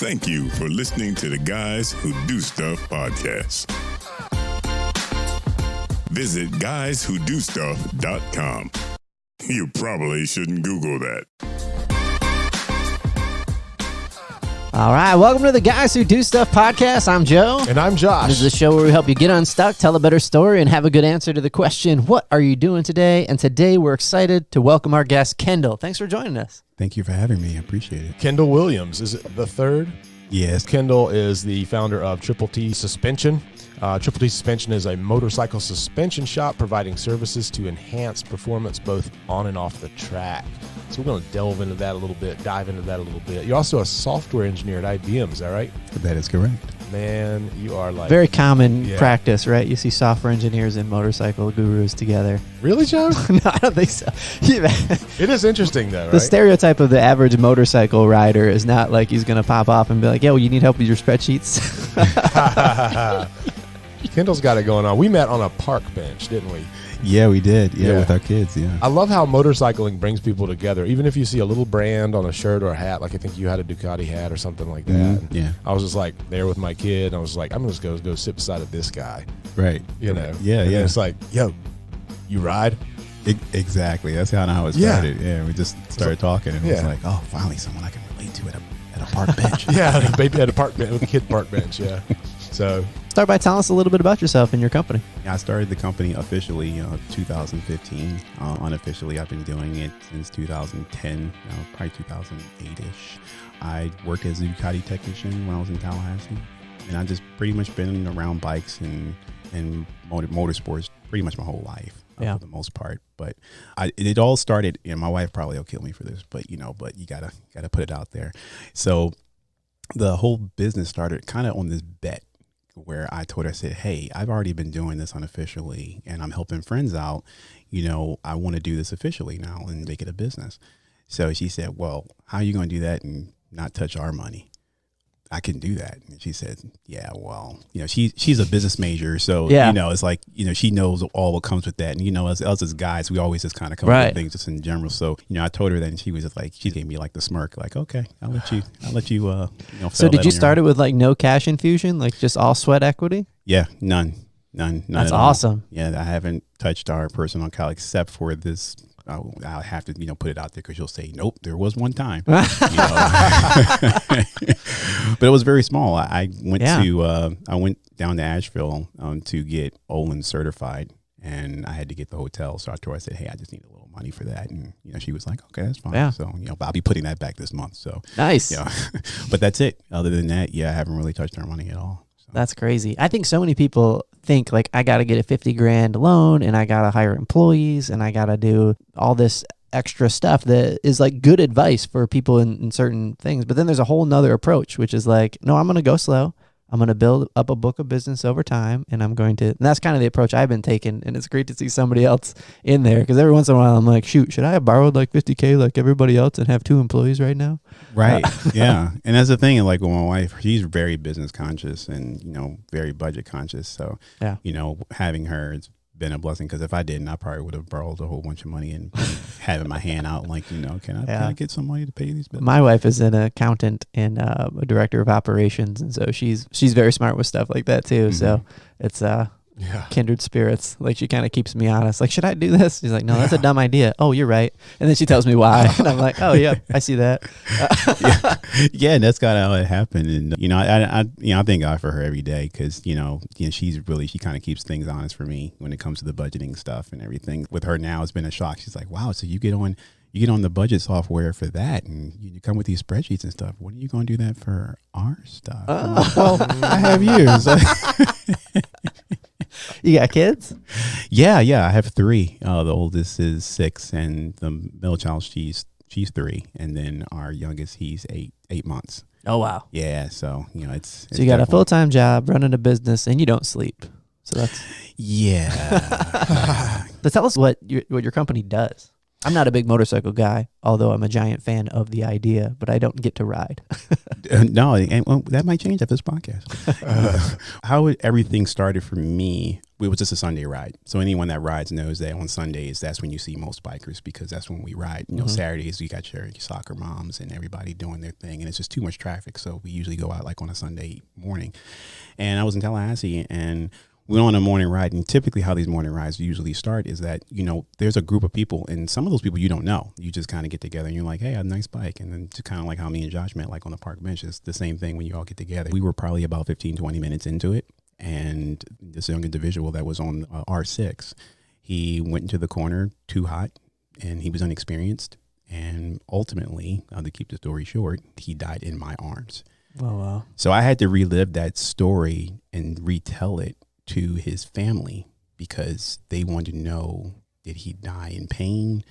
Thank you for listening to the Guys Who Do Stuff podcast. Visit guyswhodostuff.com. You probably shouldn't Google that. All right, welcome to the Guys Who Do Stuff podcast. I'm Joe. And I'm Josh. This is the show where we help you get unstuck, tell a better story, and have a good answer to the question, what are you doing today? And today we're excited to welcome our guest, Kendall. Thanks for joining us. Thank you for having me. I appreciate it. Kendall Williams, is it the third? Yes. Kendall is the founder of Triple T Suspension. Triple T Suspension is a motorcycle suspension shop providing services to enhance performance both on and off the track. So we're going to dive into that a little bit. You're also a software engineer at IBM, is that right? That is correct. Man, you are like... Very common practice, right? You see software engineers and motorcycle gurus together. Really, Joe? No, I don't think so. It is interesting, though, right? The stereotype of the average motorcycle rider is not like he's going to pop off and be like, yeah, well, you need help with your spreadsheets? Kendall's got it going on. We met on a park bench, didn't we? Yeah, we did. Yeah, with our kids, yeah. I love how motorcycling brings people together. Even if you see a little brand on a shirt or a hat, like I think you had a Ducati hat or something like that. Mm-hmm. Yeah. I was just like there with my kid, and I was like, I'm just going to go sit beside of this guy. Right. You know? Yeah, and yeah. It's like, yo, you ride? Exactly. That's kind of how it started. Yeah, we just started talking, and it was like, oh, finally someone I can relate to at a park bench. Yeah, baby at a park bench, with a kid park bench, yeah. So start by telling us a little bit about yourself and your company. I started the company officially 2015. Unofficially, I've been doing it since 2010, probably 2008-ish. I worked as a Ducati technician when I was in Tallahassee, and I've just pretty much been around bikes and motorsports pretty much my whole life. For the most part, but it all started. My wife probably will kill me for this, but you gotta put it out there. So the whole business started kind of on this bet where I told her, I said, hey, I've already been doing this unofficially and I'm helping friends out. I want to do this officially now and make it a business. So she said, well, how are you going to do that and not touch our money? I can do that. And she said, yeah, well, she's a business major. So, it's like, she knows all what comes with that. And, us as guys, we always just kind of come up with things just in general. So, I told her that, and she was just like, she gave me like the smirk, like, okay, I'll let you, So did you start it with like no cash infusion, like just all sweat equity? Yeah, none. That's awesome. Yeah. I haven't touched our personal account except for this. I'll have to, put it out there because you'll say, nope, there was one time. But it was very small. I went down to Asheville to get Olin certified, and I had to get the hotel. So I told her, I said, hey, I just need a little money for that. And, she was like, okay, that's fine. Yeah. So, but I'll be putting that back this month. So nice. But that's it. Other than that, I haven't really touched our money at all. So. That's crazy. I think so many people think like I got to get a $50,000 loan and I got to hire employees and I got to do all this extra stuff that is like good advice for people in certain things. But then there's a whole nother approach, which is like, no, I'm going to go slow. I'm going to build up a book of business over time, and and that's kind of the approach I've been taking, and it's great to see somebody else in there, because every once in a while I'm like, shoot, should I have borrowed like $50,000 like everybody else and have 2 employees right now? Right, yeah. And that's the thing, like with my wife, she's very business conscious and, very budget conscious, so, having her, it's been a blessing, because if I didn't, I probably would have borrowed a whole bunch of money and having my hand out like, can I get some money to pay these bills? My wife is an accountant and a director of operations, and so she's very smart with stuff like that too. Mm-hmm. So it's kindred spirits. Like, she kind of keeps me honest. Like, should I do this? She's like, no, that's a dumb idea. Oh, you're right. And then she tells me why, and I'm like, oh yeah, I see that. And that's kind of how it happened. And I thank God for her every day, because she kind of keeps things honest for me when it comes to the budgeting stuff and everything. With her now, it's been a shock. She's like, wow, so you get on the budget software for that, and you come with these spreadsheets and stuff. When are you going to do that for our stuff? Like, well, I have yours. You got kids? Yeah, I have 3. The oldest is 6, and the middle child, she's 3, and then our youngest, he's 8 months. Oh wow. Yeah, so it's so you got a full-time job, running a business, and you don't sleep. So that's yeah. So tell us what your company does. I'm not a big motorcycle guy, although I'm a giant fan of the idea, but I don't get to ride. No, and well, that might change after this podcast. How everything started for me, it was just a Sunday ride. So anyone that rides knows that on Sundays, that's when you see most bikers, because that's when we ride. You know, Saturdays, you got your soccer moms and everybody doing their thing, and it's just too much traffic. So we usually go out like on a Sunday morning. And I was in Tallahassee, and we went on a morning ride, and typically how these morning rides usually start is that, you know, there's a group of people, and some of those people you don't know. You just kind of get together, and you're like, hey, I have a nice bike. And then kind of like how me and Josh met, like on the park bench. It's the same thing when you all get together. We were probably about 15, 20 minutes into it, and this young individual that was on R6, he went into the corner too hot, and he was inexperienced. And ultimately, to keep the story short, he died in my arms. Oh, wow. So I had to relive that story and retell it to his family, because they wanted to know, did he die in pain?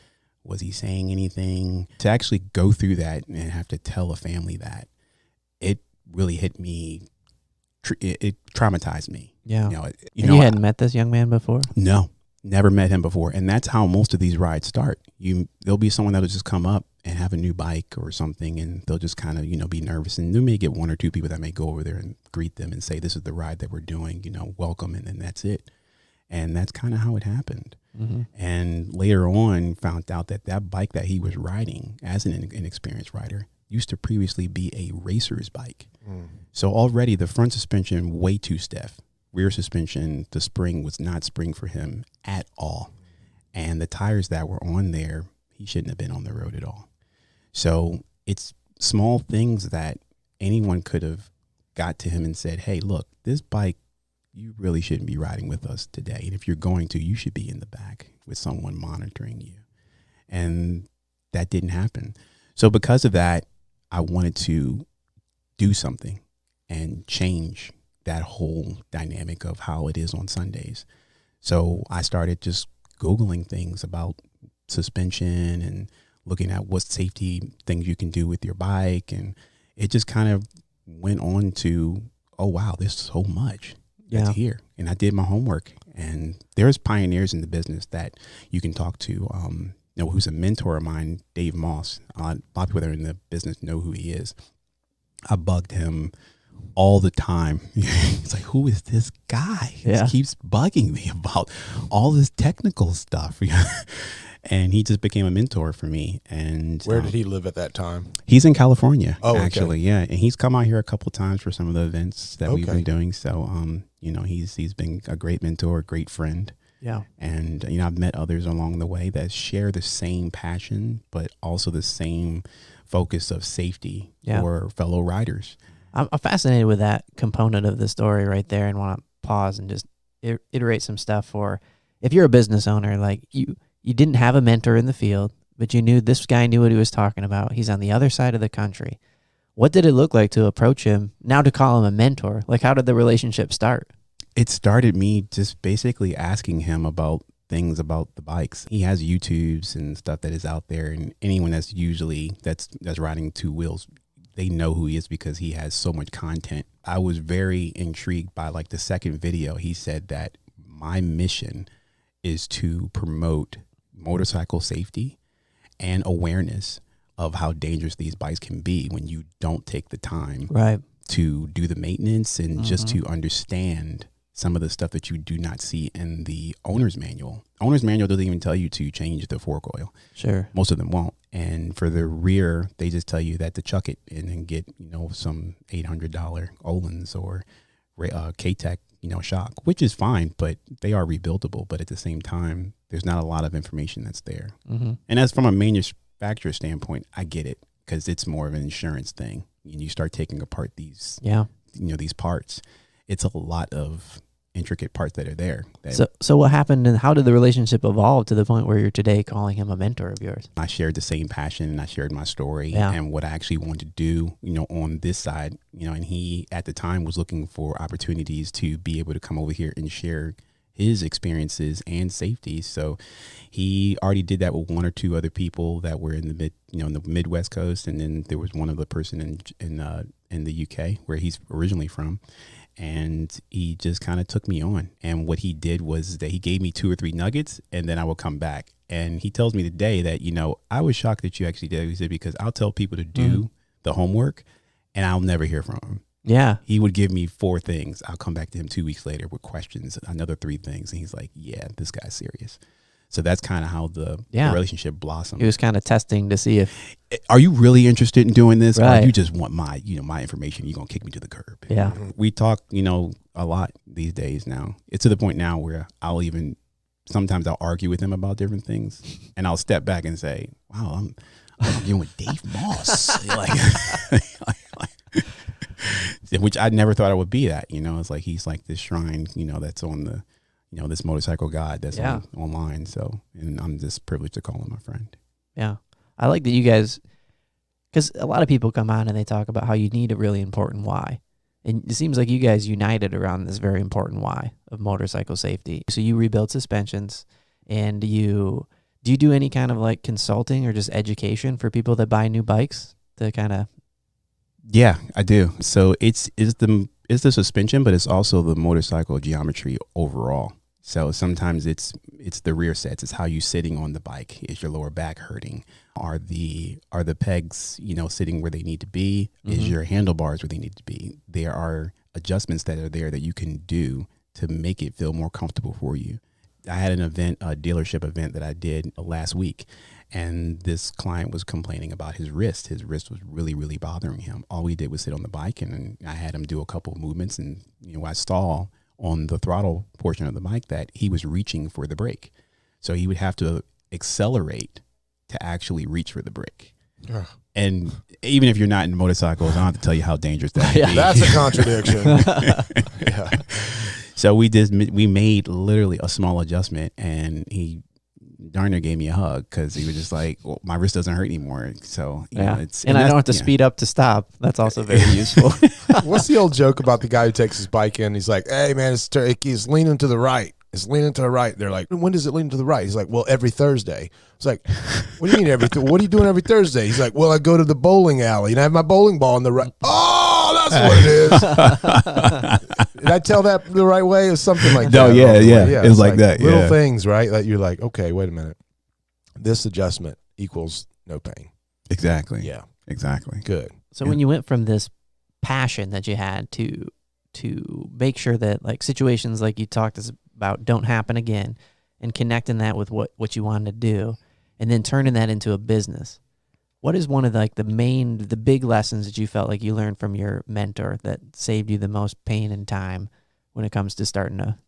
Was he saying anything? To actually go through that and have to tell a family that, it really hit me. It traumatized me. Yeah. You know, you hadn't met this young man before? No, never met him before. And that's how most of these rides start. There'll be someone that'll just come up and have a new bike or something, and they'll just kind of, you know, be nervous. And they may get one or two people that may go over there and greet them and say, this is the ride that we're doing, you know, welcome. And then that's it. And that's kind of how it happened. Mm-hmm. And later on found out that that bike that he was riding as an inexperienced rider used to previously be a racer's bike. Mm. So already the front suspension, way too stiff. Rear suspension, the spring was not spring for him at all. And the tires that were on there, he shouldn't have been on the road at all. So it's small things that anyone could have got to him and said, hey, look, this bike, you really shouldn't be riding with us today. And if you're going to, you should be in the back with someone monitoring you. And that didn't happen. So because of that, I wanted to do something and change that whole dynamic of how it is on Sundays. So I started just Googling things about suspension and looking at what safety things you can do with your bike. And it just kind of went on to, oh, wow, there's so much that's here. And I did my homework. And there's pioneers in the business that you can talk to, you know, who's a mentor of mine, Dave Moss. A lot of people that are in the business know who he is. I bugged him all the time. It's like, who is this guy? He keeps bugging me about all this technical stuff. And he just became a mentor for me. And where did he live at that time? He's in California, Okay. actually. Yeah. And he's come out here a couple of times for some of the events that we've been doing. So, you know, he's been a great mentor, a great friend. Yeah. And, you know, I've met others along the way that share the same passion, but also the same focus of safety for fellow riders. I'm fascinated with that component of the story right there, and want to pause and just iterate some stuff for, if you're a business owner, like you didn't have a mentor in the field, but you knew this guy knew what he was talking about. He's on the other side of the country. What did it look like to approach him, now to call him a mentor? Like, how did the relationship start? It started me just basically asking him about things about the bikes. He has YouTubes and stuff that is out there, and anyone that's riding two wheels, they know who he is because he has so much content. I was very intrigued by, like, the second video. He said that my mission is to promote motorcycle safety and awareness of how dangerous these bikes can be when you don't take the time to do the maintenance and just to understand some of the stuff that you do not see in the owner's manual. Owner's manual doesn't even tell you to change the fork oil. Sure. Most of them won't. And for the rear, they just tell you that to chuck it and then get, you know, some $800 Olins or K-Tech, you know, shock, which is fine, but they are rebuildable. But at the same time, there's not a lot of information that's there. Mm-hmm. And as from a manufacturer standpoint, I get it, because it's more of an insurance thing. And you start taking apart these, these parts. It's a lot of intricate parts that are there. So what happened, and how did the relationship evolve to the point where you're today calling him a mentor of yours? I shared the same passion, and I shared my story and what I actually wanted to do, you know, on this side, you know, and he at the time was looking for opportunities to be able to come over here and share his experiences and safety. So he already did that with one or two other people that were in the Midwest coast. And then there was one other person in the UK where he's originally from. And he just kind of took me on. And what he did was that he gave me 2 or 3 nuggets, and then I would come back And he tells me today that, I was shocked that you actually did it. He said, because I'll tell people to do the homework and I'll never hear from him. Yeah. He would give me 4 things. I'll come back to him 2 weeks later with questions, another 3 things. And he's like, yeah, this guy's serious. So that's kind of how the relationship blossomed. He was kind of testing to see if, are you really interested in doing this? Right. Or you just want my information? You're going to kick me to the curb. Yeah. We talk, a lot these days now. It's to the point now where sometimes I'll argue with him about different things and I'll step back and say, wow, I'm arguing with Dave Moss. Which I never thought I would be that, it's like, he's like this shrine, that's on the, this motorcycle god that's online. So, and I'm just privileged to call him my friend. Yeah. I like that you guys, because a lot of people come on and they talk about how you need a really important why. And it seems like you guys united around this very important why of motorcycle safety. So you rebuild suspensions, and do you do any kind of like consulting or just education for people that buy new bikes to kind of? Yeah, I do. So it's the suspension, but it's also the motorcycle geometry overall. So sometimes it's the rear sets. It's how you sitting on the bike. Is your lower back hurting? Are the pegs, sitting where they need to be? Is your handlebars where they need to be? There are adjustments that are there that you can do to make it feel more comfortable for you. I had a dealership event that I did last week, and this client was complaining about his wrist. His wrist was really, really bothering him. All we did was sit on the bike, and I had him do a couple of movements, and I saw on the throttle portion of the bike that he was reaching for the brake. So he would have to accelerate to actually reach for the brake. And even if you're not in motorcycles, I don't have to tell you how dangerous that is. That's a contradiction. Yeah. So we made literally a small adjustment, and he darn near gave me a hug because he was just like, well, my wrist doesn't hurt anymore. So you know, and I don't have to speed up to stop. That's also very useful. What's the old joke about the guy who takes his bike in? He's like, hey man, it's leaning to the right. It's leaning to the right. They're like, when does it lean to the right? He's like, well, every Thursday. It's like, what do you mean what are you doing every Thursday? He's like, well, I go to the bowling alley and I have my bowling ball on the right. Oh, that's what it is. Did I tell that the right way or something like that? No, yeah. It was like that. Little things, right? That you're like, okay, wait a minute. This adjustment equals no pain. Exactly. Yeah. Exactly. Good. So when you went from this passion that you had to make sure that like situations like you talked about don't happen again, and connecting that with what you wanted to do, and then turning that into a business, what is one of the big lessons that you felt like you learned from your mentor that saved you the most pain and time when it comes to starting a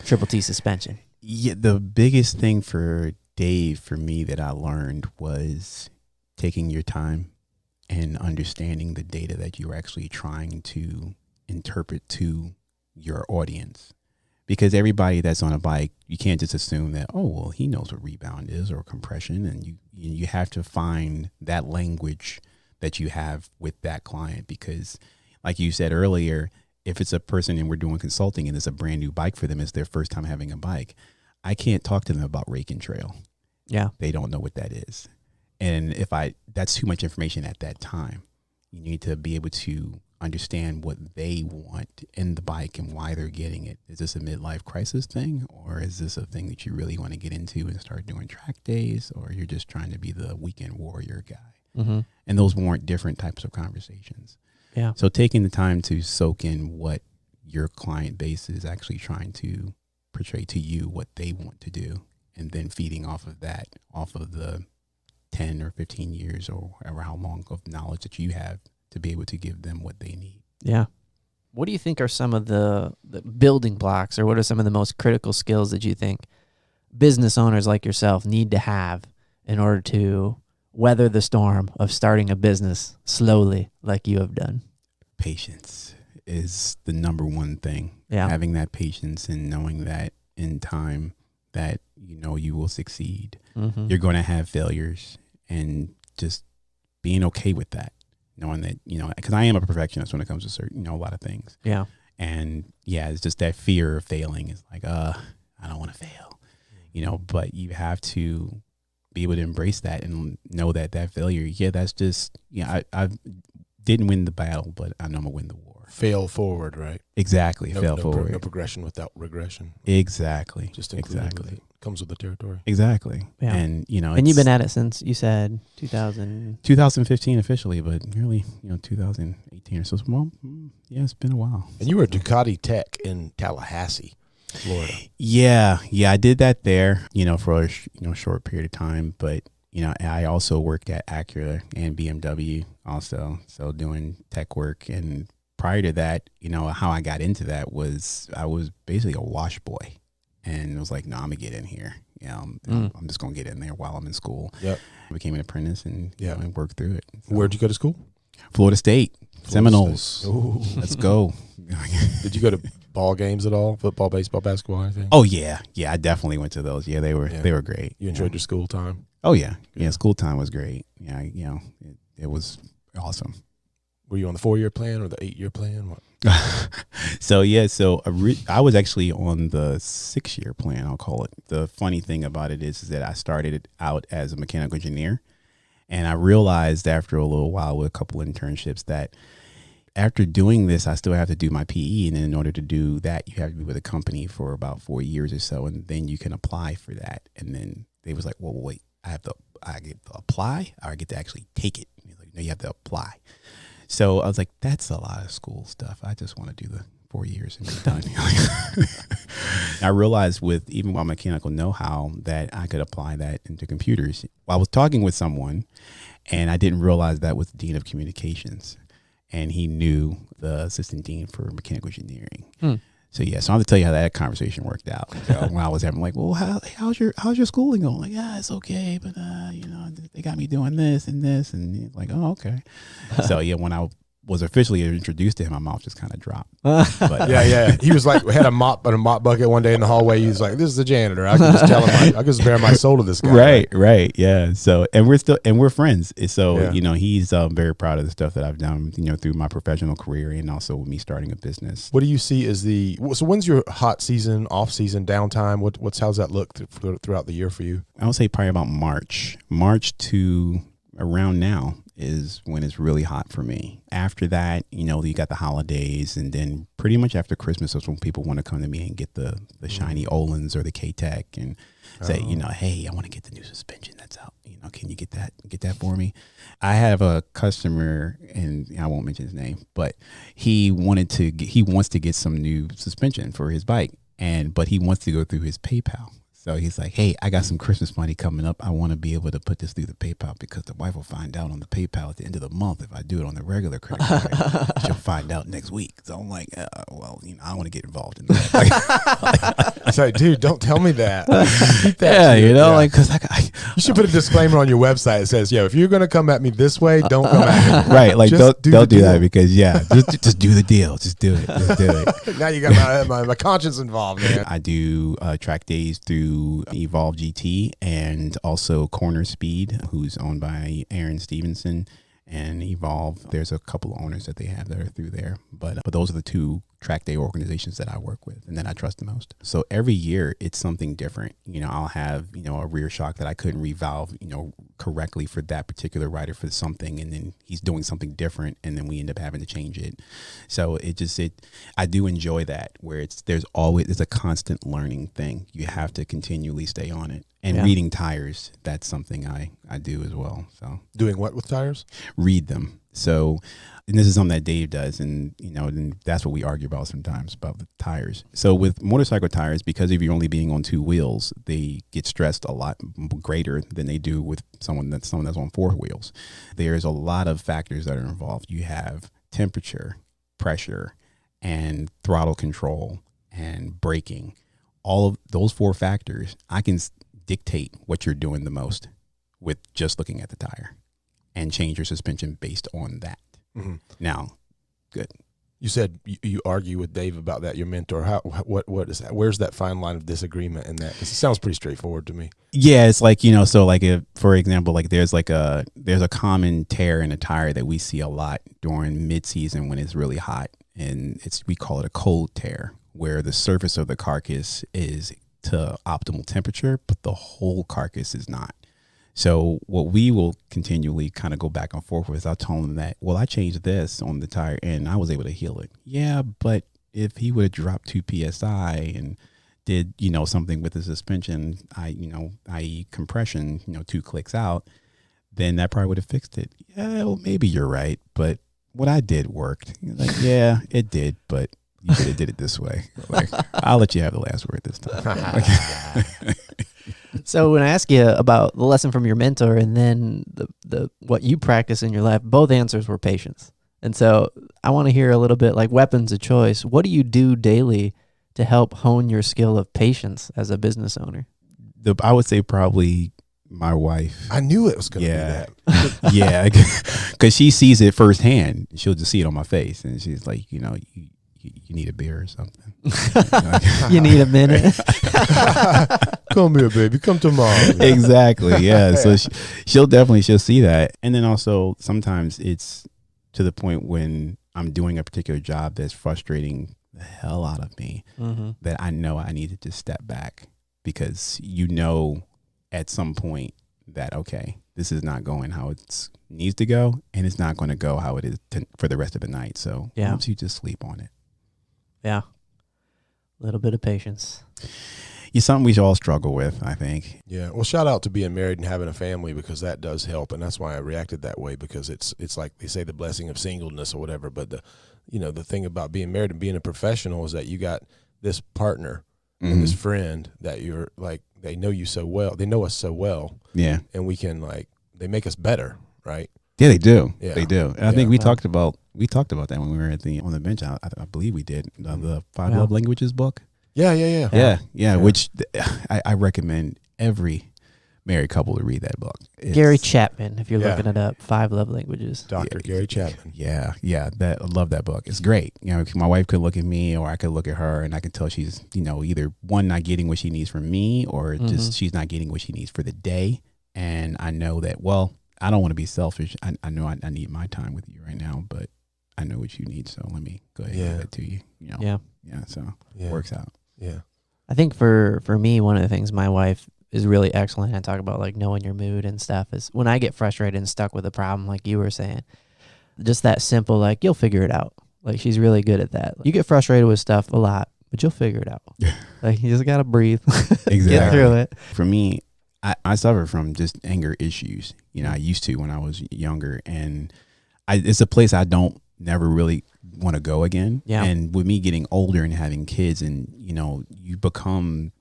Triple T suspension? Yeah, the biggest thing for Dave, for me, that I learned was taking your time and understanding the data that you're actually trying to interpret to your audience. Because everybody that's on a bike, you can't just assume that, oh, well, he knows what rebound is or compression. And you have to find that language that you have with that client. Because like you said earlier, if it's a person and we're doing consulting and it's a brand new bike for them, it's their first time having a bike, I can't talk to them about rake and trail. Yeah. They don't know what that is. And that's too much information at that time. You need to be able to understand what they want in the bike and why they're getting it. Is this a midlife crisis thing, or is this a thing that you really want to get into and start doing track days, or you're just trying to be the weekend warrior guy? Mm-hmm. And those warrant different types of conversations. Yeah. So taking the time to soak in what your client base is actually trying to portray to you, what they want to do, and then feeding off of that, off of the 10 or 15 years or however how long of knowledge that you have to be able to give them what they need. Yeah. What do you think are some of the building blocks, or what are some of the most critical skills that you think business owners like yourself need to have in order to weather the storm of starting a business slowly like you have done? Patience is the number one thing. Yeah. Having that patience and knowing that in time that you will succeed. Mm-hmm. You're going to have failures, and just being okay with that. Knowing that, because I am a perfectionist when it comes to certain, a lot of things. Yeah. And yeah, it's just that fear of failing is like, I don't want to fail, but you have to be able to embrace that and know that failure, that's just, I didn't win the battle, but I know I'm going to win the war. Fail forward, right? Exactly. No, Fail no, forward. No progression without regression. Exactly. Just included with it. Comes with the territory. Exactly. Yeah. And, and you've been at it since, you said, 2015 officially, but really, 2018 or so. Well, yeah, it's been a while. And you were at Ducati Tech in Tallahassee, Florida. Yeah, I did that there, for a short period of time. But, I also worked at Acura and BMW also, so doing tech work. And prior to that, how I got into that was I was basically a wash boy. And it was like, no, I'm going to get in here. I'm just going to get in there while I'm in school. Yep. I became an apprentice and, and worked through it. So, where'd you go to school? Florida State. Seminoles. State. Ooh. Let's go. Did you go to ball games at all? Football, baseball, basketball, anything? Oh, yeah. Yeah, I definitely went to those. Yeah, they were great. You enjoyed your school time? Oh, yeah. Yeah, school time was great. Yeah, it was awesome. Were you on the 4-year plan or the 8-year plan? What? I was actually on the 6-year plan, I'll call it. The funny thing about it is that I started out as a mechanical engineer, and I realized after a little while with a couple internships that after doing this, I still have to do my PE, and in order to do that, you have to be with a company for about 4 years or so, and then you can apply for that. And then they was like, well, wait, I get to apply, or I get to actually take it? And he's like, no, you have to apply. So I was like, that's a lot of school stuff. I just want to do the 4 years and be done. I realized with even my mechanical know-how that I could apply that into computers. I was talking with someone, and I didn't realize that was the dean of communications, and he knew the assistant dean for mechanical engineering. So I have to tell you how that conversation worked out. So when I was having like, well, how's your schooling going? Like, yeah, it's okay, but they got me doing this and this, and he's like, oh, okay. So when I was officially introduced to him, my mouth just kind of dropped. But, yeah. He was like, had a mop bucket one day in the hallway. He was like, this is the janitor. I can just tell him, I can just bare my soul to this guy. Right. Yeah. So, and we're friends. So, he's very proud of the stuff that I've done, through my professional career and also with me starting a business. What do you see as so when's your hot season, off season, downtime? How's that look throughout the year for you? I would say probably about March to around now is when it's really hot for me. After that, you got the holidays, and then pretty much after Christmas is when people want to come to me and get the shiny Olins or the K-Tech and say, hey, I want to get the new suspension that's out. Can you get that for me? I have a customer, and I won't mention his name, but he wants to get some new suspension for his bike, but he wants to go through his PayPal. So he's like, hey, I got some Christmas money coming up. I want to be able to put this through the PayPal because the wife will find out on the PayPal at the end of the month if I do it on the regular credit card. She'll find out next week. So I'm like, I want to get involved in that. It's like, dude, don't tell me that. Keep that because you should put a disclaimer on your website that says, if you're going to come at me this way, don't come at me. Right. Like, don't do that because, just do the deal. Just do it. Just do it. Now you got my conscience involved, man. I do track days through Evolve GT and also Corner Speed, who's owned by Aaron Stevenson, and Evolve. There's a couple of owners that they have that are through there, but those are the two track day organizations that I work with and that I trust the most. So every year it's something different. I'll have a rear shock that I couldn't revalve correctly for that particular rider for something, and then he's doing something different, and then we end up having to change it. So I do enjoy that, where there's a constant learning thing. You have to continually stay on it. And reading tires, that's something I do as well. So doing what with tires? Read them. So, and this is something that Dave does, and and that's what we argue about sometimes about the tires. So with motorcycle tires, because of you only being on 2 wheels, they get stressed a lot greater than they do with someone that's on 4 wheels. There's a lot of factors that are involved. You have temperature, pressure, and throttle control and braking. All of those 4 factors, I can dictate what you're doing the most with just looking at the tire, and change your suspension based on that. Mm-hmm. Now, good. You said you argue with Dave about that, your mentor. What is that? Where's that fine line of disagreement in that? Because it sounds pretty straightforward to me. Yeah, it's like, so like if, for example, like there's a common tear in a tire that we see a lot during mid-season when it's really hot, and we call it a cold tear, where the surface of the carcass is to optimal temperature, but the whole carcass is not. So what we will continually kind of go back and forth with, I'll tell him that, well, I changed this on the tire and I was able to heal it. Yeah, but if he would have dropped 2 PSI and did, something with the suspension, i.e. compression, 2 clicks out, then that probably would have fixed it. Yeah, well, maybe you're right, but what I did worked. Like, yeah, it did, but you could have did it this way. Like, I'll let you have the last word this time. So when I ask you about the lesson from your mentor and then the what you practice in your life, both answers were patience. And so I want to hear a little bit like weapons of choice. What do you do daily to help hone your skill of patience as a business owner? I would say probably my wife. I knew it was going to be that. Yeah, because she sees it firsthand. She'll just see it on my face, and she's like, you need a beer or something. You need a minute. Come here, baby. Come tomorrow. Exactly. Yeah. So she'll see that, and then also sometimes it's to the point when I'm doing a particular job that's frustrating the hell out of me, that I know I need to just step back, because at some point that, okay, this is not going how it needs to go, and it's not going to go how it is for the rest of the night. So why don't you just sleep on it? Yeah. A little bit of patience. It's something we should all struggle with, I think. Yeah. Well, shout out to being married and having a family, because that does help. And that's why I reacted that way, because it's like they say the blessing of singleness or whatever. But the thing about being married and being a professional is that you got this partner and this friend that you're like, they know you so well. They know us so well. Yeah. And we can they make us better. Right. Yeah, they do. Yeah. They do. And I think we Wow. talked about that when we were on the bench. I believe we did the 5 Love Languages book. Yeah. Which I recommend every married couple to read that book. Gary Chapman, if you're looking it up, 5 Love Languages. Dr. Gary Chapman. Yeah. I love that book. It's great. My wife could look at me, or I could look at her, and I can tell she's, either one, not getting what she needs from me, or just she's not getting what she needs for the day. And I know that, well, I don't want to be selfish. I know I need my time with you right now, but I know what you need, so let me go ahead and give that to you. Yeah. So it works out. Yeah. I think for me, one of the things my wife is really excellent at, talk about knowing your mood and stuff, is when I get frustrated and stuck with a problem, like you were saying, just that simple, you'll figure it out. She's really good at that. You get frustrated with stuff a lot, but you'll figure it out. You just got to breathe. Exactly. Get through it. For me, I suffer from just anger issues. I used to when I was younger, and it's a place I don't never really want to go again. Yeah. And with me getting older and having kids, and you become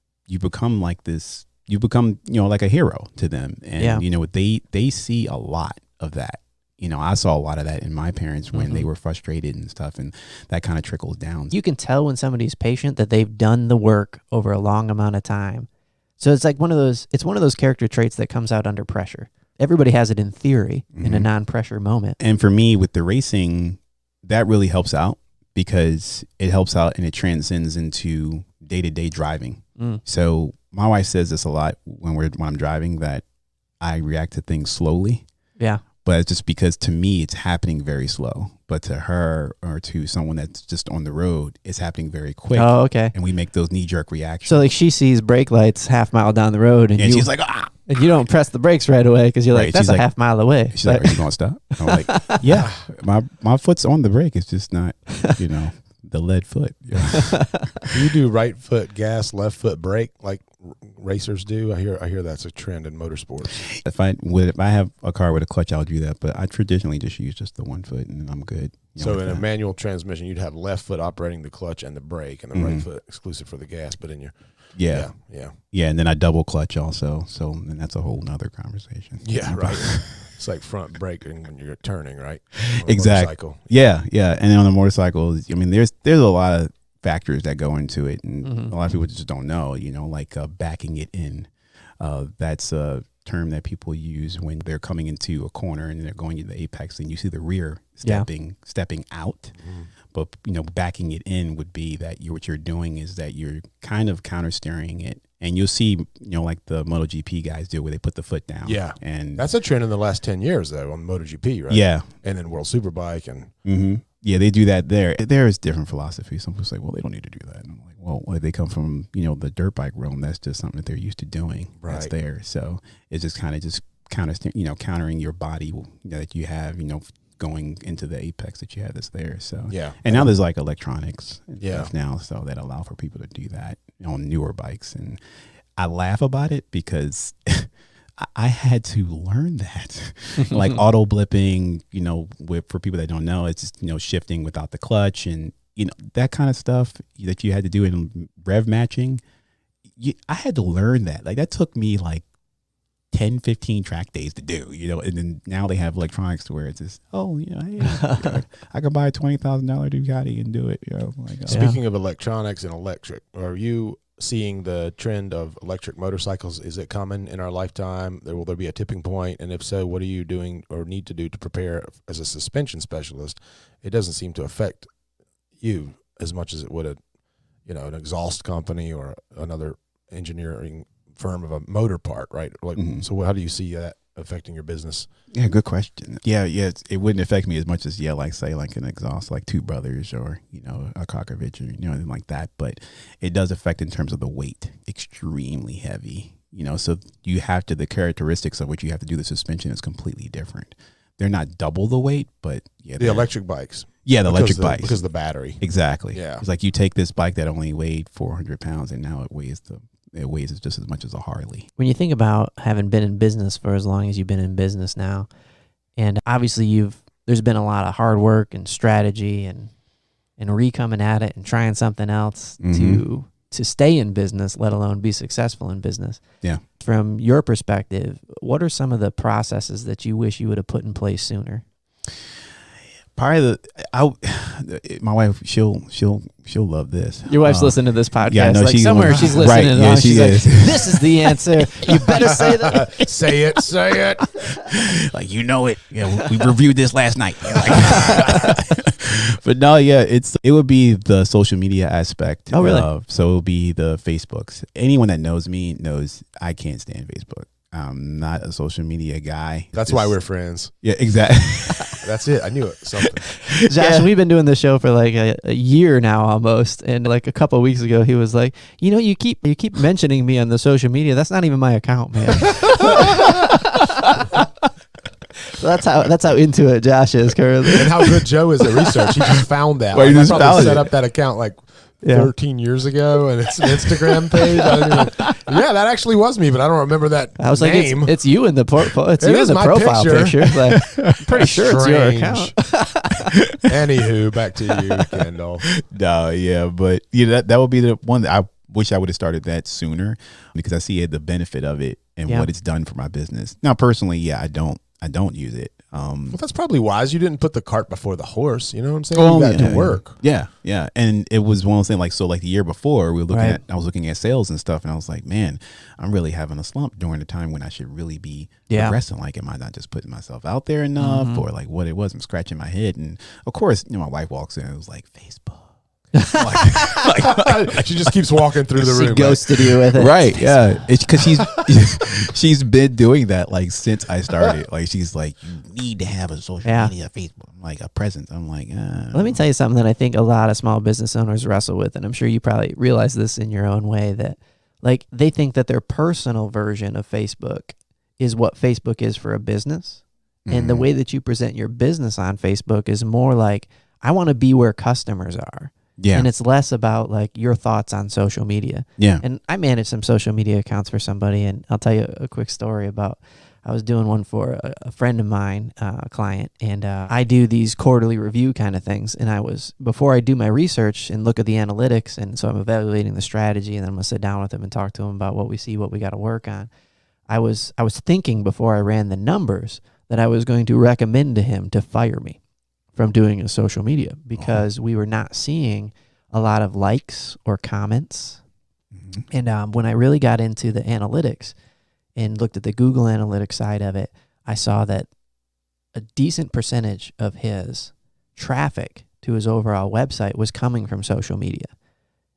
like this. You become like a hero to them, and they see a lot of that. I saw a lot of that in my parents when they were frustrated and stuff, and that kind of trickles down. You can tell when somebody's patient that they've done the work over a long amount of time. So it's one of those character traits that comes out under pressure. Everybody has it in theory in a non-pressure moment. And for me with the racing, that really helps out, because it helps out and it transcends into day-to-day driving. So my wife says this a lot when I'm driving, that I react to things slowly. Yeah. But it's just because to me it's happening very slow, but to her or to someone that's just on the road, it's happening very quick. Oh, okay. And we make those knee-jerk reactions. So she sees brake lights half mile down the road, and she's like, ah. And you don't press the brakes right away because you're that's a half mile away. She's like, are you going to stop? I'm like, yeah, my foot's on the brake. It's just not, the lead foot. Yeah. Do you do right foot gas, left foot brake like racers do? I hear that's a trend in motorsports. If I have a car with a clutch, I'll do that. But I traditionally just use just the one foot, and then I'm good. So in a manual transmission, you'd have left foot operating the clutch and the brake, and the right foot exclusive for the gas. But in your yeah, and then I double clutch also. So then that's a whole nother conversation. Yeah, right. It's like front braking when you're turning, right? Exactly. Yeah. And then on the motorcycle, there's a lot of factors that go into it, and a lot of people just don't know. Like backing it in. That's a term that people use when they're coming into a corner and they're going into the apex, and you see the rear stepping out. But backing it in would be that what you're doing is that you're kind of counter steering it, and you'll see like the MotoGP guys do, where they put the foot down. Yeah, and that's a trend in the last 10 years though on MotoGP, right? Yeah, and then World Superbike and yeah, they do that there. There is different philosophy. Some people say, well, they don't need to do that. And I'm like, well, they come from the dirt bike realm. That's just something that they're used to doing. Right. That's there. So it's just kind of just countering your body that you have, going into the apex that you have that's there. So Yeah. and now there's like electronics and Yeah. stuff now, so that allow for people to do that on newer bikes. And I laugh about it because I had to learn that, like auto blipping, for people that don't know, it's just, shifting without the clutch and, that kind of stuff that you had to do in rev matching. I had to learn that. Like that took me like 10, 15 track days to do, and then now they have electronics to where it's just, hey, I could buy a $20,000 Ducati and do it. Speaking of electronics and electric, are you seeing the trend of electric motorcycles? Is it coming in our lifetime? Will there be a tipping point? And if so, what are you doing or need to do to prepare as a suspension specialist? It doesn't seem to affect you as much as it would an exhaust company or another engineering firm of a motor part, right? Like, So how do you see that affecting your business? Yeah, good question. Yeah, it wouldn't affect me as much as say like an exhaust, like Two Brothers or a Cockovich or anything like that. But it does affect in terms of the weight, extremely heavy. So you have to the characteristics of which you have to do the suspension is completely different. They're not double the weight, but the electric bikes. Yeah, the electric bikes because of the battery. Exactly. Yeah, it's like you take this bike that only weighed 400 pounds, and now it weighs just as much as a Harley. When you think about having been in business for as long as you've been in business now, and obviously there's been a lot of hard work and strategy and coming at it and trying something else to stay in business, let alone be successful in business. Yeah. From your perspective, what are some of the processes that you wish you would have put in place sooner? Probably my wife, she'll love this. Your wife's listening to this podcast. Yeah, no, like somewhere she's listening. Right, yeah, she is. Like, this is the answer. You better say that. Say it. Like, it. Yeah, we reviewed this last night. But no, yeah, it would be the social media aspect. Oh, really? So it would be the Facebooks. Anyone that knows me knows I can't stand Facebook. I'm not a social media guy. That's why we're friends. Yeah, exactly. That's it. I knew it. Something. Josh, we've been doing this show for like a year now almost, and like a couple of weeks ago, he was like, you keep mentioning me on the social media. That's not even my account, man. So that's how into it Josh is currently, and how good Joe is at research. He just found that. Well, like, he just I set up that account like 13 years ago, and it's an Instagram page. That actually was me, but I don't remember that. I was name. like, it's you in the portfolio. It's you in the my profile picture. Like, I'm pretty sure it's your Strange. account. Anywho, back to you, Kendall. No, yeah, but that would be the one that I wish I would have started that sooner, because I see the benefit of it and what it's done for my business. Now, personally, I don't use it. Well, that's probably wise. You didn't put the cart before the horse. You know what I'm saying? You got to work. Yeah. And it was one of those things, like, so like the year before we were looking I was looking at sales and stuff, and I was like, man, I'm really having a slump during the time when I should really be progressing. Like, am I not just putting myself out there enough, or like what it was? I'm scratching my head. And of course, my wife walks in and it was like, Facebook. She just keeps walking through the room. She ghosted you with it. Right. Yeah. It's because she's been doing that like since I started. Like, she's like, you need to have a social media, Facebook, like a presence. I'm like, let me tell you something that I think a lot of small business owners wrestle with, and I'm sure you probably realize this in your own way, that like they think that their personal version of Facebook is what Facebook is for a business. And the way that you present your business on Facebook is more like, I want to be where customers are. Yeah. And it's less about like your thoughts on social media. Yeah. And I manage some social media accounts for somebody, and I'll tell you a quick story about, I was doing one for a friend of mine, a client, and I do these quarterly review kind of things. And before I do my research and look at the analytics, and so I'm evaluating the strategy, and then I'm going to sit down with him and talk to him about what we see, what we got to work on. I was thinking before I ran the numbers that I was going to recommend to him to fire me from doing a social media, because we were not seeing a lot of likes or comments. And when I really got into the analytics and looked at the Google Analytics side of it, I saw that a decent percentage of his traffic to his overall website was coming from social media.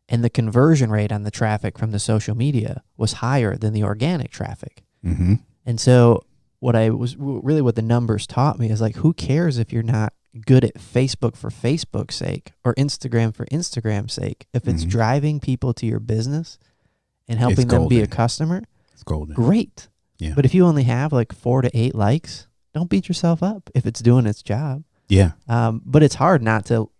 And the conversion rate on the traffic from the social media was higher than the organic traffic. And so what the numbers taught me is like, who cares if you're not good at Facebook for Facebook's sake or Instagram for Instagram's sake? If it's driving people to your business and helping them be a customer, it's golden. Great. Yeah. But if you only have like 4 to 8 likes, don't beat yourself up if it's doing its job. Yeah. But it's hard not to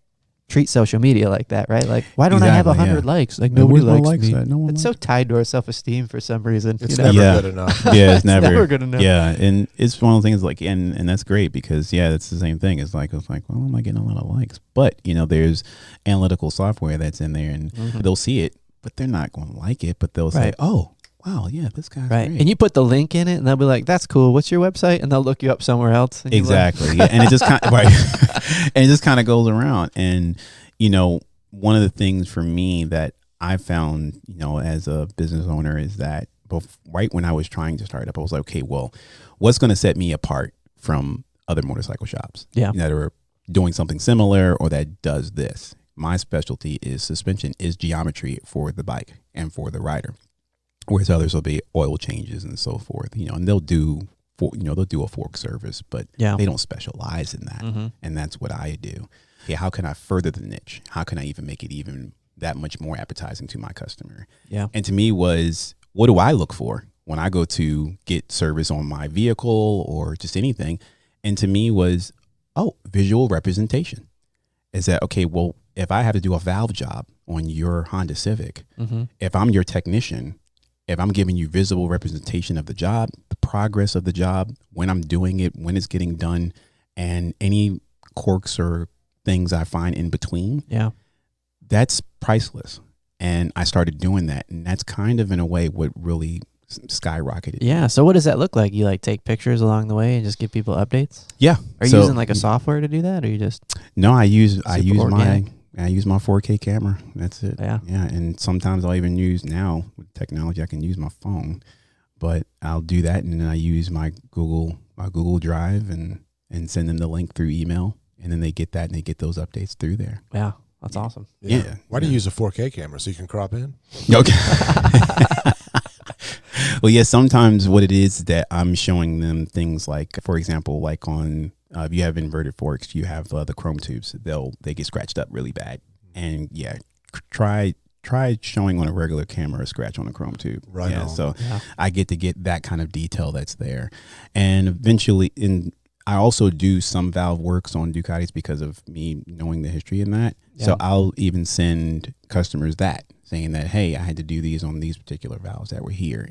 treat social media like that, right? Like, why don't I have 100 likes? Like, nobody likes me. No one it's so tied to our self-esteem for some reason. It's you know? never good enough. Yeah, it's never good enough. Yeah, and it's one of the things like, and that's great because it's the same thing. It's like, well, I'm not getting a lot of likes, but there's analytical software that's in there, and they'll see it, but they're not going to like it. But they'll say, oh, wow, yeah, this guy's right. great. And you put the link in it, and they'll be like, "That's cool. What's your website?" And they'll look you up somewhere else. And Exactly. Yeah, and it just kind of, and it just kind of goes around. And one of the things for me that I found, as a business owner, is that right when I was trying to start up, I was like, okay, well, what's going to set me apart from other motorcycle shops that are doing something similar or that does this? My specialty is suspension, is geometry for the bike and for the rider, whereas others will be oil changes and so forth. And they'll do a fork service, but they don't specialize in that, and that's what I do. Okay, how can I further the niche? How can I even make it even that much more appetizing to my customer? Yeah. And to me was, what do I look for when I go to get service on my vehicle or just anything? And to me was, visual representation. Is that, okay, well, if I have to do a valve job on your Honda Civic, if I'm your technician, if I'm giving you visible representation of the job, the progress of the job, when I'm doing it, when it's getting done, and any quirks or things I find in between, that's priceless. And I started doing that, and that's kind of in a way what really skyrocketed. Yeah. So what does that look like? You like take pictures along the way and just give people updates? Yeah. Are you using like a software to do that, or you just? No, I use organic? my 4K camera. That's it. Yeah. Yeah. And sometimes I'll even use, now with technology, I can use my phone, but I'll do that, and then I use my Google Drive and send them the link through email. And then they get that, and they get those updates through there. Yeah, that's awesome. Yeah. Why do you use a 4K camera so you can crop in? Okay. Well, yeah, sometimes what it is that I'm showing them things like, for example, like on, if you have inverted forks, you have the chrome tubes. They get scratched up really bad. And try showing on a regular camera a scratch on a chrome tube. Right. Yeah, so I get that kind of detail that's there. And eventually I also do some valve works on Ducatis because of me knowing the history in that. Yeah. So I'll even send customers that, saying that, hey, I had to do these on these particular valves that were here.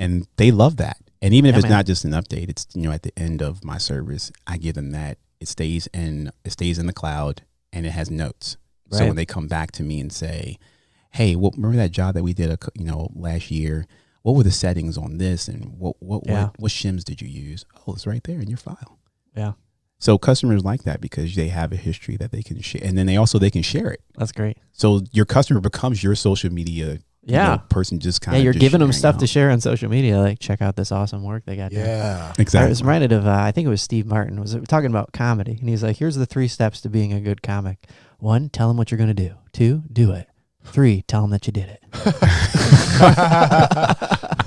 And they love that. And even if it's not just an update, it's, at the end of my service, I give them that. It stays in the cloud, and it has notes. Right. So when they come back to me and say, hey, remember that job that we did last year? What were the settings on this, and what shims did you use? Oh, it's right there in your file. Yeah. So customers like that because they have a history that they can share, and then they can share it. That's great. So your customer becomes your social media person, just kind of. Yeah, you're giving them stuff to share on social media, like check out this awesome work they got. Yeah, exactly. I was reminded of I think it was Steve Martin was talking about comedy, and he's like, "Here's the 3 steps to being a good comic. 1, tell them what you're going to do. 2, do it. 3, tell them that you did it."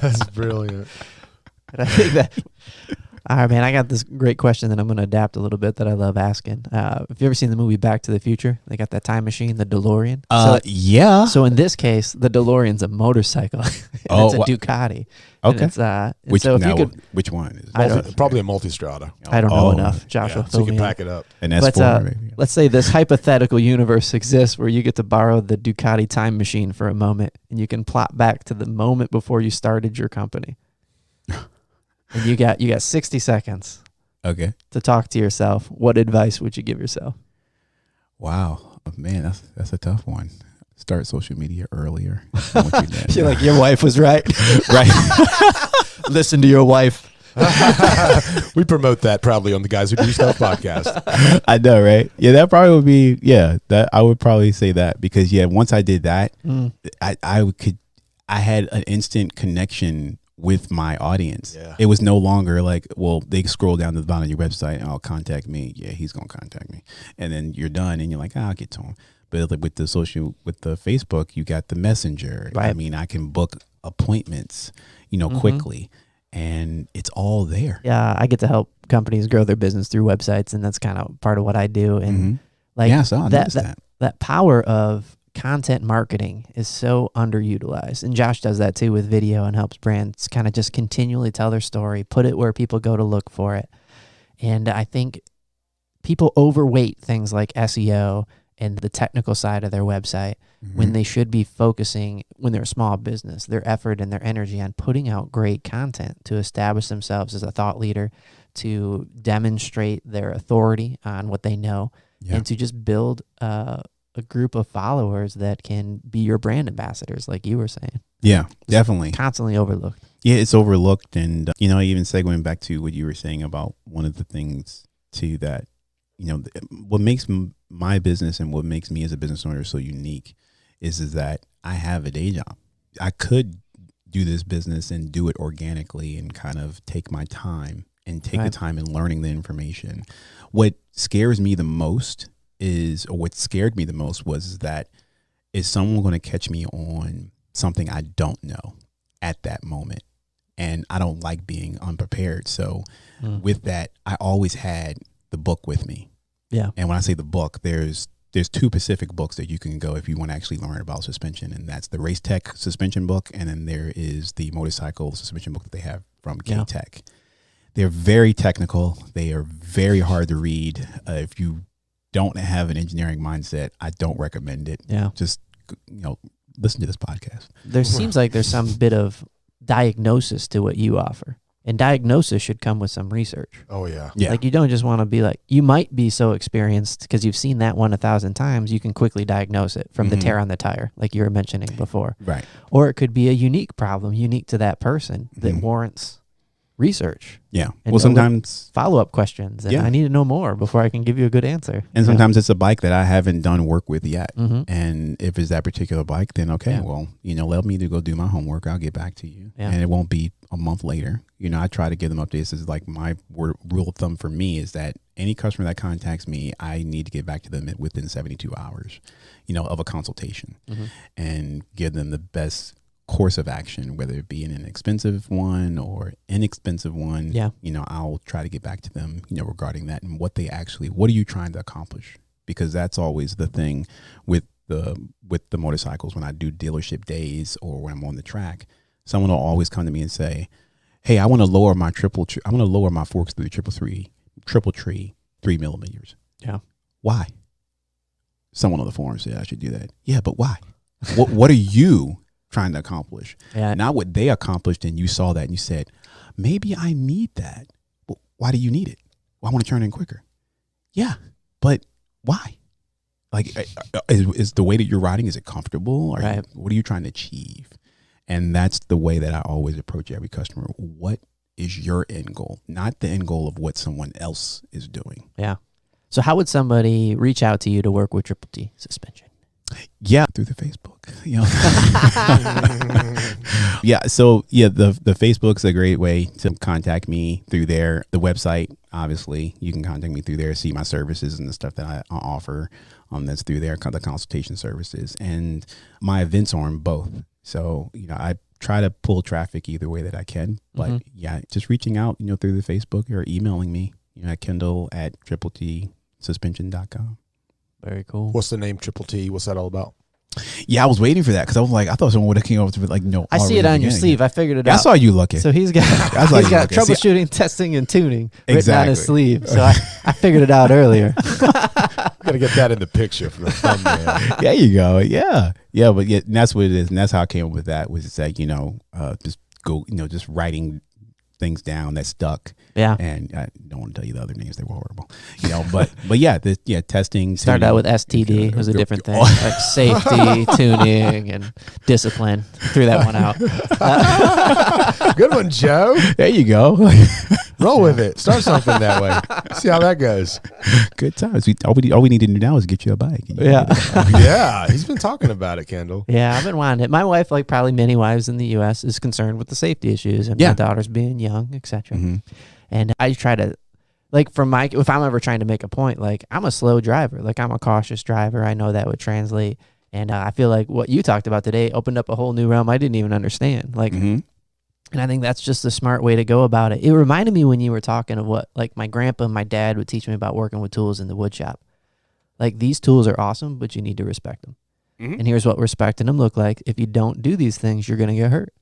That's brilliant. And I think that, all right, man, I got this great question that I'm going to adapt a little bit that I love asking. Have you ever seen the movie Back to the Future? They got that time machine, the DeLorean. Yeah. So in this case, the DeLorean's a motorcycle. It's a Ducati. Okay. Which one is it? Probably a Multistrada. I don't know enough. Josh will so you can pack it up. An S4 maybe. Let's say this hypothetical universe exists where you get to borrow the Ducati time machine for a moment, and you can plot back to the moment before you started your company. And you got 60 seconds. Okay. To talk to yourself. What advice would you give yourself? Wow, man, that's a tough one. Start social media earlier. You're like, your wife was right. Right. Listen to your wife. We promote that probably on the Guys Who Do Stuff podcast. I know, right? Yeah, that probably would be. Yeah, that I would probably say that because once I did that, I had an instant connection with my audience. Yeah. It was no longer like, well, they scroll down to the bottom of your website and contact me. Yeah, he's gonna contact me, and then you're done, and you're like, I'll get to him. But like with the Facebook, you got the messenger. Right. I mean, I can book appointments, quickly, and it's all there. Yeah, I get to help companies grow their business through websites, and that's kind of part of what I do. And so that power of content marketing is so underutilized. And Josh does that too with video and helps brands kind of just continually tell their story, put it where people go to look for it. And I think people overweight things like SEO and the technical side of their website when they should be focusing, when they're a small business, their effort and their energy on putting out great content to establish themselves as a thought leader, to demonstrate their authority on what they know, and to just build a group of followers that can be your brand ambassadors, like you were saying. Yeah, It's definitely. constantly overlooked. Yeah, it's overlooked. And, even segueing back to what you were saying about one of the things too that, what makes my business and what makes me as a business owner so unique is that I have a day job. I could do this business and do it organically and kind of take my time and take the time in learning the information. What scares me the most what scared me the most was that is someone going to catch me on something I don't know at that moment? And I don't like being unprepared. So with that, I always had the book with me. Yeah. And when I say the book, there's two Pacific books that you can go if you want to actually learn about suspension. And that's the Race Tech suspension book. And then there is the motorcycle suspension book that they have from K-Tech. They're very technical. They are very hard to read. If you don't have an engineering mindset, I don't recommend it. Yeah. Just, listen to this podcast. There seems like there's some bit of diagnosis to what you offer. And diagnosis should come with some research. Oh, yeah. Like, you don't just want to be like, you might be so experienced because you've seen that one 1,000 times, you can quickly diagnose it from the tear on the tire, like you were mentioning before. Right. Or it could be a unique problem, unique to that person, that warrants research. Yeah. And Well, sometimes follow-up questions. And I need to know more before I can give you a good answer. And sometimes it's a bike that I haven't done work with yet. Mm-hmm. And if it's that particular bike, then okay, well, let me to go do my homework. I'll get back to you. Yeah. And it won't be a month later. I try to give them updates. This is like my rule of thumb for me is that any customer that contacts me, I need to get back to them within 72 hours, of a consultation and give them the best course of action, whether it be an expensive one or inexpensive one. I'll try to get back to them, regarding that and what are you trying to accomplish? Because that's always the thing with the motorcycles. When I do dealership days or when I'm on the track, someone will always come to me and say, hey, I want to lower my forks through the triple tree 3 millimeters. Yeah. Why? Someone on the forum said I should do that. Yeah, but why? What are you trying to accomplish? Not what they accomplished, and you saw that and you said, maybe I need that. Well, why do you need it? Well, I want to turn in quicker. Yeah, but why? Like, is the way that you're riding, is it comfortable? Or what are you trying to achieve? And that's the way that I always approach every customer. What is your end goal? Not the end goal of what someone else is doing. Yeah. So how would somebody reach out to you to work with Triple T suspension? Yeah, through the Facebook. So the Facebook's a great way to contact me through there. The website, obviously, you can contact me through there, see my services and the stuff that I offer. That's through there, the consultation services, and my events are on both. So I try to pull traffic either way that I can. But just reaching out, through the Facebook or emailing me, at Kendall at TripleTsuspension.com. Very cool. What's the name Triple T? What's that all about? Yeah, I was waiting for that because I was like, I thought someone would have came over to like, no. I see it on your sleeve. I figured it out. I saw you looking. So he's got troubleshooting, testing, and tuning written on his sleeve. So I figured it out earlier. Got to get that in the picture for the thumbnail. There you go. Yeah. But and that's what it is. And that's how I came up with that, was it's like, just writing things down that stuck. Yeah. And I don't want to tell you the other names. They were horrible. But testing. Started out with STD. It was a different thing. Like safety, tuning, and discipline. Threw that one out. Good one, Joe. There you go. Roll with it. Start something that way. See how that goes. Good times. All we need to do now is get you a bike. Yeah. He's been talking about it, Kendall. Yeah, I've been wanting it. My wife, like probably many wives in the U.S., is concerned with the safety issues and my daughters being young, etc. Mm-hmm. And I try to, like, if I'm ever trying to make a point, like, I'm a slow driver. Like, I'm a cautious driver. I know that would translate. And I feel like what you talked about today opened up a whole new realm I didn't even understand. Like, and I think that's just a smart way to go about it. It reminded me when you were talking of what, like, my grandpa and my dad would teach me about working with tools in the wood shop. Like, these tools are awesome, but you need to respect them. And here's what respecting them look like. If you don't do these things, you're going to get hurt.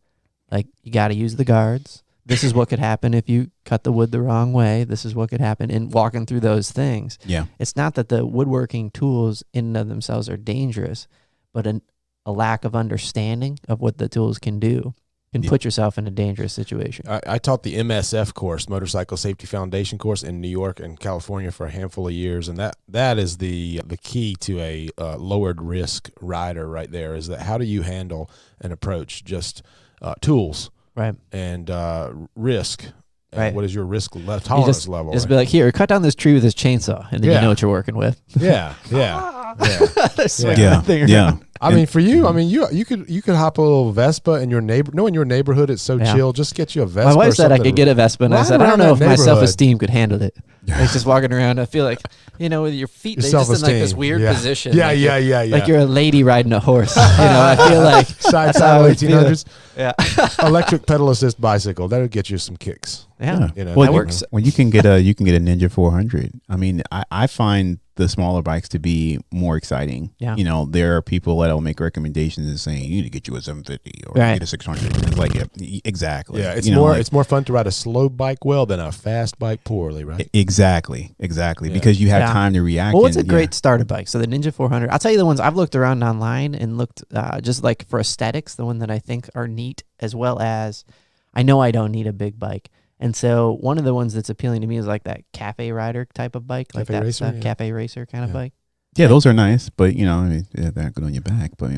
Like, you got to use the guards. This is what could happen if you cut the wood the wrong way. This is what could happen in walking through those things. Yeah. It's not that the woodworking tools in and of themselves are dangerous, but a lack of understanding of what the tools can do can put yourself in a dangerous situation. I taught the MSF course, Motorcycle Safety Foundation course, in New York and California for a handful of years, and that is the key to a lowered risk rider right there. Is that how do you handle and approach just tools, right, and risk. And right. What is your risk tolerance level? Just be like, here, cut down this tree with this chainsaw, and then you know what you're working with. Yeah. I mean, for you, you could hop a little Vespa in your knowing your neighborhood is so chill. Just get you a Vespa. My wife said I could get a Vespa, and I said I don't know if my self-esteem could handle it. Like just walking around, I feel like with your feet, they're just in like this weird position. Yeah, like like you're a lady riding a horse. I feel like side 1800s. Yeah, electric pedal assist bicycle that'll get you some kicks. Yeah, well, that works. When you can get a Ninja 400. I mean, I find the smaller bikes to be more exciting. Yeah. There are people that will make recommendations and saying you need to get you a 750 or get a 600. It's like exactly. Yeah, it's more fun to ride a slow bike well than a fast bike poorly, right? Exactly. Because you have time to react. Well, it's a great starter bike. So the Ninja 400. I'll tell you the ones I've looked around online and looked just like for aesthetics, the one that I think are neat, as well as I know I don't need a big bike. And so one of the ones that's appealing to me is like that cafe rider type of bike, like that cafe racer kind of bike. Yeah, those are nice, but they're not good on your back. But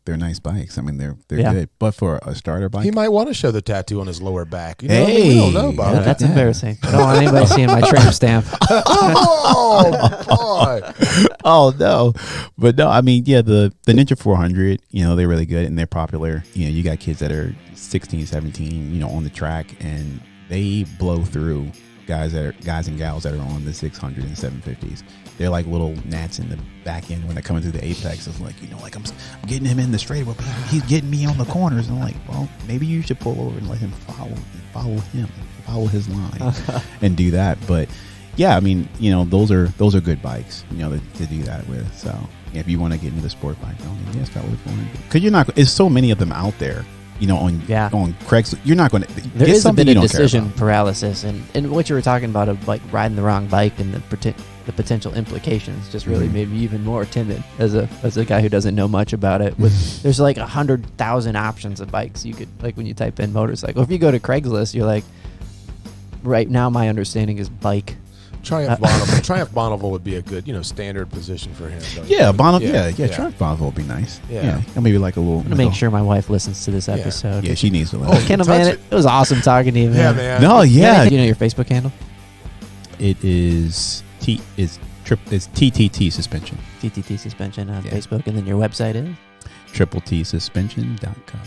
they're nice bikes. I mean, they're good. But for a starter bike, he might want to show the tattoo on his lower back. Hey, we don't know about that. That's embarrassing. I don't want anybody seeing my tramp stamp. Oh boy! Oh no, but no. I mean, the Ninja 400. They're really good and they're popular. You got kids that are 16, 17. On the track, and they blow through guys and gals that are on the 600 and 750s. They're like little gnats in the back end when they're coming through the apex. It's like, I'm getting him in the straightaway, but he's getting me on the corners. And I'm like, well, maybe you should pull over and let him follow his line and do that. But yeah, I mean, those are good bikes, to do that with. So if you want to get into the sport bike, start with 400. Because you're not, there's so many of them out there. On Craigslist, you're not going to. There is a bit of decision paralysis, and what you were talking about of like riding the wrong bike and the potential implications just really made me even more timid as a guy who doesn't know much about it. There's like 100,000 options of bikes you could, like when you type in motorcycle. If you go to Craigslist, you're like, right now my understanding is bike. Triumph Bonneville would be a good, standard position for him. Bonneville. Yeah. Triumph Bonneville would be nice. Yeah. And maybe like a little. I'm gonna make sure my wife listens to this episode. Yeah, she needs to listen. Kendall, man, it was awesome talking to you, man. Yeah, man. No, yeah. Do you know your Facebook handle? It is TTT Suspension. TTT Suspension on Facebook, and then your website is TTTsuspension.com.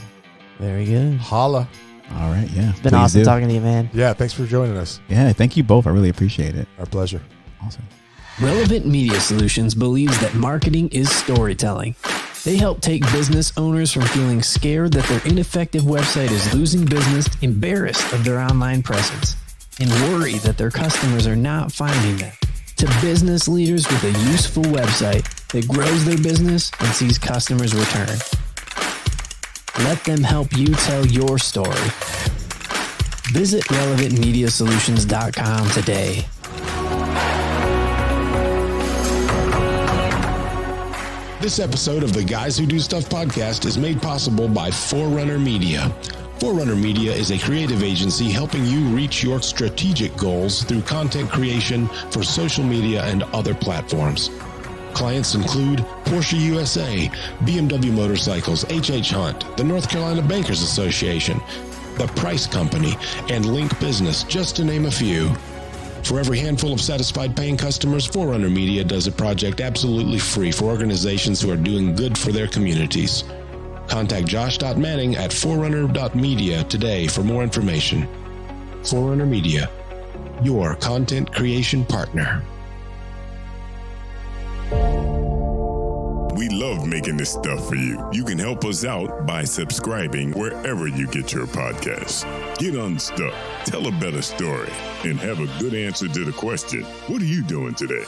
Very good. Holla. All right, yeah. It's been awesome talking to you, man. Yeah, thanks for joining us. Yeah, thank you both. I really appreciate it. Our pleasure. Awesome. Relevant Media Solutions believes that marketing is storytelling. They help take business owners from feeling scared that their ineffective website is losing business, embarrassed of their online presence, and worry that their customers are not finding them, to business leaders with a useful website that grows their business and sees customers return. Let them help you tell your story. Visit relevantmediasolutions.com today. This episode of the Guys Who Do Stuff podcast is made possible by Forerunner Media. Forerunner Media is a creative agency helping you reach your strategic goals through content creation for social media and other platforms. Clients include Porsche USA, BMW Motorcycles, H.H. Hunt, the North Carolina Bankers Association, The Price Company, and Link Business, just to name a few. For every handful of satisfied paying customers, Forerunner Media does a project absolutely free for organizations who are doing good for their communities. Contact Josh.Manning at forerunner.media today for more information. Forerunner Media, your content creation partner. We love making this stuff for you. You can help us out by subscribing wherever you get your podcasts. Get unstuck, tell a better story, and have a good answer to the question, what are you doing today?